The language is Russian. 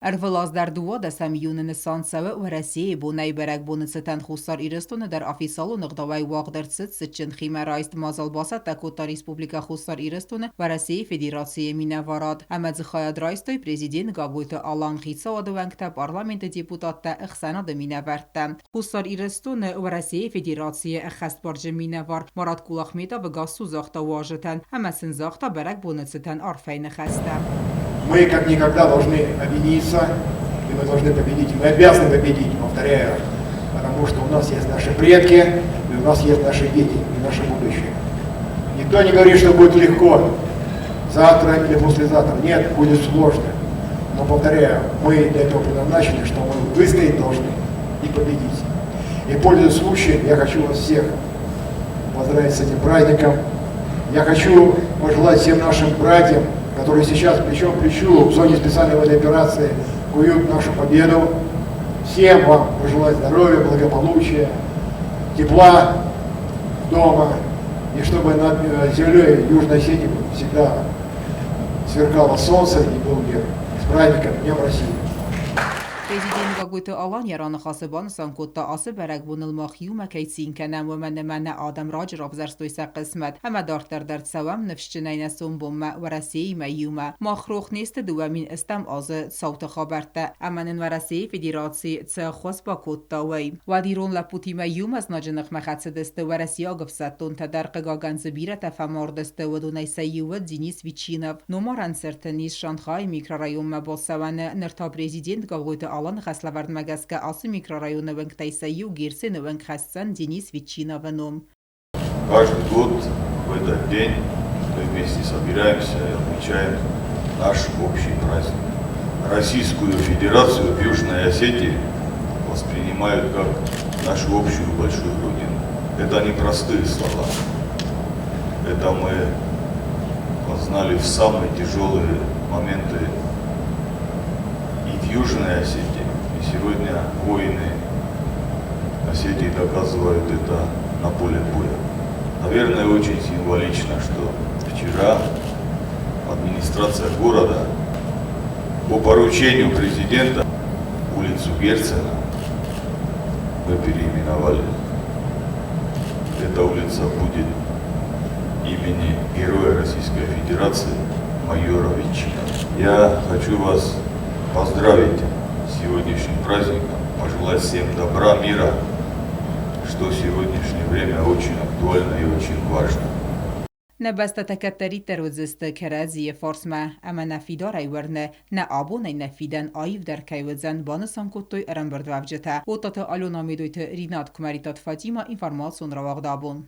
Arvelas در دو دسم یون نسان سوه و رسیه بونه برگ بونه ستن خوستار ایرستون در آفیسال و نقدوی واق در ست خیمه رایست مازال باسد تکوتا ریسپوبلیکا خوستار ایرستون و رسیه فدراسی مینواراد امد خواهد رایستوی پریزیدین گابویت آلان خیصه و دوانکتا پارلمنت دیپوتات تا اخسانا دمینورد خوستار ایرستون و رسیه فدراسی اخست برج مینوار مراد کولاخمیتا و گاسو زاختا واجتن همه سنزاختا برگ بونه ستن آرفین خسته. Мы как никогда должны объединиться, и мы должны победить, мы обязаны победить, повторяю, потому что у нас есть наши предки, и у нас есть наши дети, и наше будущее. Никто не говорит, что будет легко, завтра или послезавтра. Нет, будет сложно. Но, повторяю, мы для этого предназначены, что мы выстоять должны и победить. И, пользуясь случаем, я хочу вас всех поздравить с этим праздником. Я хочу пожелать всем нашим братьям, которые сейчас плечом к плечу в зоне специальной военной операции куют нашу победу. Всем вам пожелать здоровья, благополучия, тепла дома, и чтобы над землей Южной Осетии всегда сверкало солнце и был мир. С праздником, Днем России! Президент گویت آلان یران خاصبان سانکوتا آسه برگ بونل ماخیوم کیسین کنم و من آدم راج راب زرستویس قسمت همه دارتر در سوام نفشتنین سوم بوم و رسی میوم ماخروخ نیست دوامین استم آز صوت خابرته امن و رسی فدراسی تخوص با کوتاوی و دیرون لپوتی میوم از ناجنخ مخص دسته و رسی آگفستون تدرق گاگنز بیره تفمار دسته و دونی سیوت زینیس ویچینف نومارن سرتنیس شانخای میکرارایوم مباسوان نرتا президент گویت آلان خسلورد مگس که آسی میکرارایون ونگ تایسایی و گیرسی ونگ خستن دینیس ویچینا و نوم. Каждый год в этот день мы вместе собираемся и отмечаем наш общий праздник. Российскую Федерацию в Южной Осетии воспринимают как нашу общую большую родину. Это не простые слова. Это мы познали в самые тяжелые моменты и в Южной Осетии. И сегодня воины Осетии доказывают это на поле боя. Наверное, очень символично, что вчера администрация города по поручению президента улицу Герцена мы переименовали. Эта улица будет имени Героя Российской Федерации майора Витчина. Я хочу вас поздравить с сегодняшним праздником, пожелать всем добра, мира, что в сегодняшнее время очень актуально и очень важно. نبست تکتری تروزست کرازی فرسما اما نفیدار ایورنه نه آبو نه نفیدن آیف در کیوزن بانسان کتوی ارم برد وفجته و تات آلو نامیدویت رینات کماریتات فاطیما اینفرماسون رواق دابون.